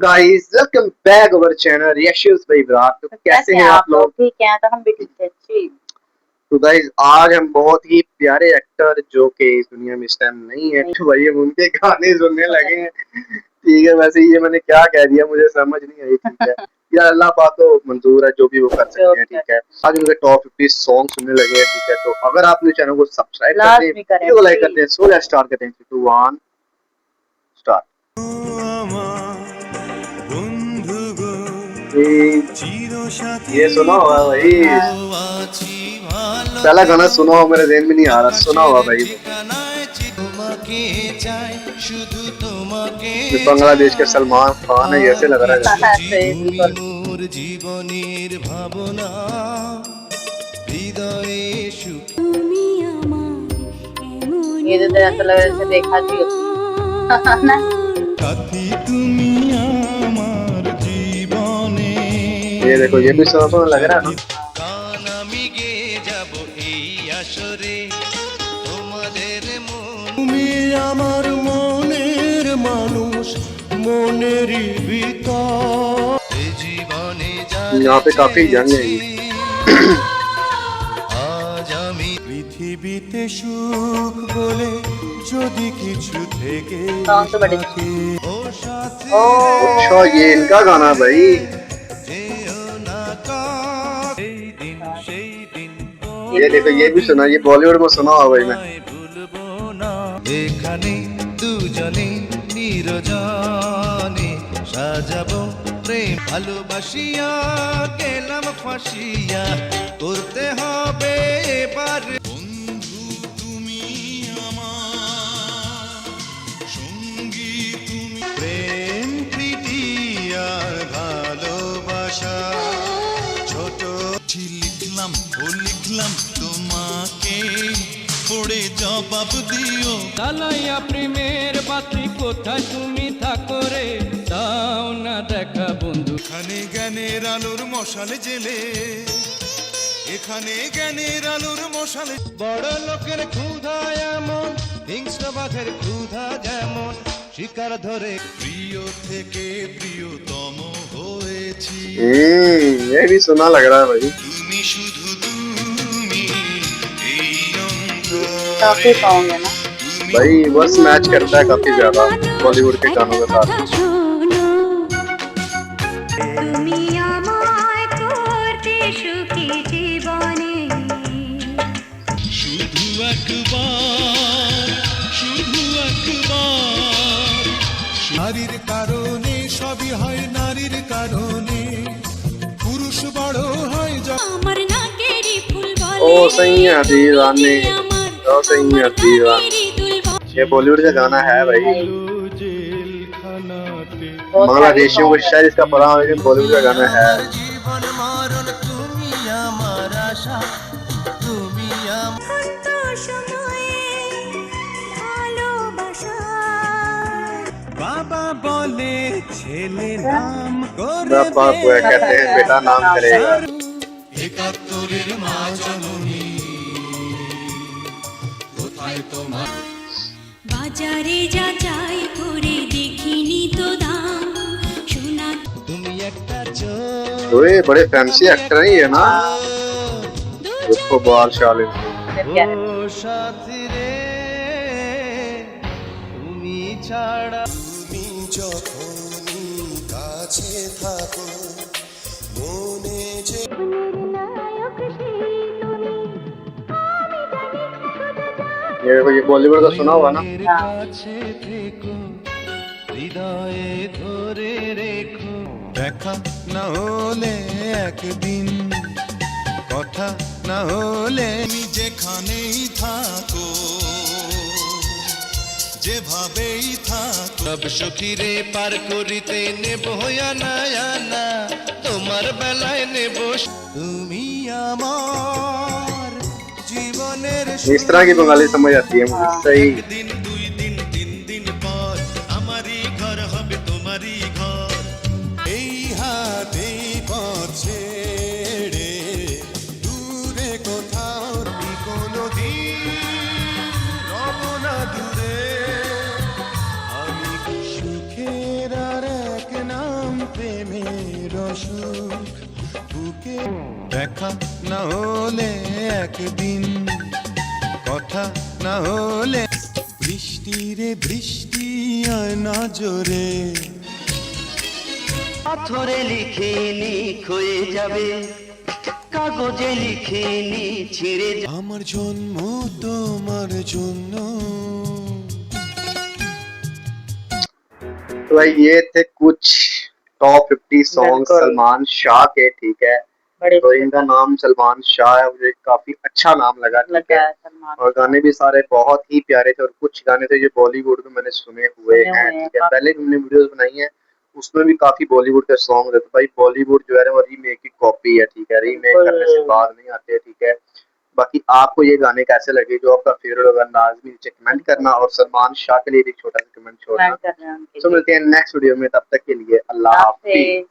Guys welcome back our channel reactions by Virat. तो कैसे हैं आप लोग? ठीक हैं तो हम भी ठीक है जी। तो गाइस आज हम बहुत ही प्यारे एक्टर जो कि इस दुनिया में इस टाइम नहीं है, तो भाई हम उनके गाने सुनने लगे हैं। ठीक है, वैसे ये मैंने क्या कह दिया मुझे समझ नहीं आई। ठीक है या अल्लाह पाक को मंजूर है, जो भी वो कर सकते हैं। ठीक है, आज उनके टॉप 50 सॉन्ग सुनने लगे हैं। ठीक है, तो अगर आपने चैनल को सब्सक्राइब कर दें, वीडियो को लाइक कर दें, सो लेट्स स्टार्ट करते हैं। 3 2 1 स्टार्ट। ये सुना हुआ भाई, पहला गाना सुना हो, मेरे ध्यान में नहीं आ रहा। सुना हुआ भाई, ये बांग्लादेश के सलमान खान है, ऐसे लग रहा है। জীবনের ভাবনা হৃদয়ে সুখ ये तो ऐसा लग रहा है देखा जी ना। সাথী তুমি আমার জীবনে। ये देखो, ये भी सुना लग रहा है ना। গান আমি গেয়ে যাব এই আসরে তোমাদের মন। তুমি আমার মনের মানুষ, মনেরই ভিতর জীবনে यहाँ पे काफी जंग है। আজ আমি পৃথিবীতে সুখ বলে যদি কিছু থেকে থাকে ও সাথী अच्छा, ये इनका गाना भाई। যেও না কার এই দিন সেই দিন ये देखो, ये भी सुना, ये बॉलीवुड में सुना हुआ भाई मैं। ভুলবো না এখানে দুজনে নিরজনে সাজাবো প্রেম ভালোবাসিয়া গেলাম ফাঁসিয়া করতে হবে এবার বন্ধু তুমি আমার সঙ্গী তুমি প্রেম প্রীতি আর ভালোবাসা ছোট লিখলাম ও লিখলাম তোমাকে পড়ে জবাব দিও জ্বালাইয়া প্রেমের বাতি কোথায় তুমি থাকো রে, দাও না দেখা বন্ধু। এখানে জ্ঞানের আলোর মশাল জেলে এখানে জ্ঞানের আলোর মশাল বড় লোকের ক্ষুধা এমন, হিংস্র বাঘের ক্ষুধা যেমন, শিকার ধরে প্রিয় থেকে প্রিয়তম হয়েছি ये भी सुना लग रहा है भाई। তুমি শুধু তুমি এই काफी सॉन्ग है ना भाई बस मैच करता है काफी ज्यादा बॉलीवुड के गानों के साथ। তুমি আমায় করতে সুখী জীবনে শুধু একবার নারীর কারণে সবই হয়, নারীর কারণে পুরুষ বড় হয় আমার নাকেরই ফুল ओ सही है दीवाने, ओ सही है दीवाने। ये बॉलीवुड का गाना है भाई। बांग्लादेशियों को शायद इसका पता हो, लेकिन बॉलीवुड का गाना है। জীবন মরণ তুমি আমার আশা তুমি কত সময়ে ভালোবাসা বাবা বলে ছেলে নাম করে बाप को कहते हैं बेटा नाम करेगा। একাত্তরের মা জননী কোথায় তোমার বাজারে যাচাই করে দেখিনি তো দাম সোনা তুমি একটা চোখ ओए बड़े फैंसी एक्टर ही है ना, उसको बाल शालिन। ও সাথী রে তুমি ছাড়া তুমি যখনই কাছে থাকো মনে যে নায়ক সেই তুমি ये देखो, ये बॉलीवुड का सुना हुआ ना। কাছে থেকো হৃদয়ে ধরে রেখো দেখা না হলে একদিন কথা না হলে তুমি যেখানেই থাকো যেভাবেই থাকো সব সখীরে পার করিতে নেব না তোমার বেলায় নেব তুমি আমার জীবনের इस तरह की बंगाली समझ आती है मुझे सही। দিন দুই দিন তিন দিন পর আমারই ঘর হবে তোমারই ঘর এই হাতে পথ ছেড়ে দূরে কোথাও কোনো দিন রব না দূরে আমি সুখের আর এক না সুখ বুকে দেখা না হলে একদিন কথা না হলে বৃষ্টি রে বৃষ্টি আয় না জোরে পাথরে লিখিনি ক্ষয়ে যাবে কাগজে লিখিনি ছিঁড়ে আমার জন্ম তোমার জন্য। तो भाई ये थे कुछ टॉप 50 सॉन्ग बिल्कुल। सलमान शाह के, ठीक है। बड़े तो इनका नाम सलमान शाह है, मुझे काफी अच्छा नाम लगा, ठीक लगा है। है सलमान और गाने भी सारे बहुत ही प्यारे थे, और कुछ गाने थे जो बॉलीवुड में मैंने सुने हुए सुने हैं, हुए हैं, ठीक है। काफी। पहले भी हमने वीडियोस बनाई हैं, उसमें भी काफी बॉलीवुड के सॉन्ग थे। तो भाई बॉलीवुड जो है ना वो रीमेक की कॉपी है, ठीक है। रीमेक बिल्कुल। करने से बात नहीं आते, ठीक है। बाकी आपको ये गाने कैसे लगे, जो आपका फेवरेट होगा लाजमी नीचे कमेंट करना, और सलमान शाह के लिए भी एक छोटा सा कमेंट छोड़ना। कमेंट कर रहे हैं उनके तो लिए। मिलते हैं नेक्स्ट वीडियो में, तब तक के लिए अल्लाह हाफिज। हाफिज।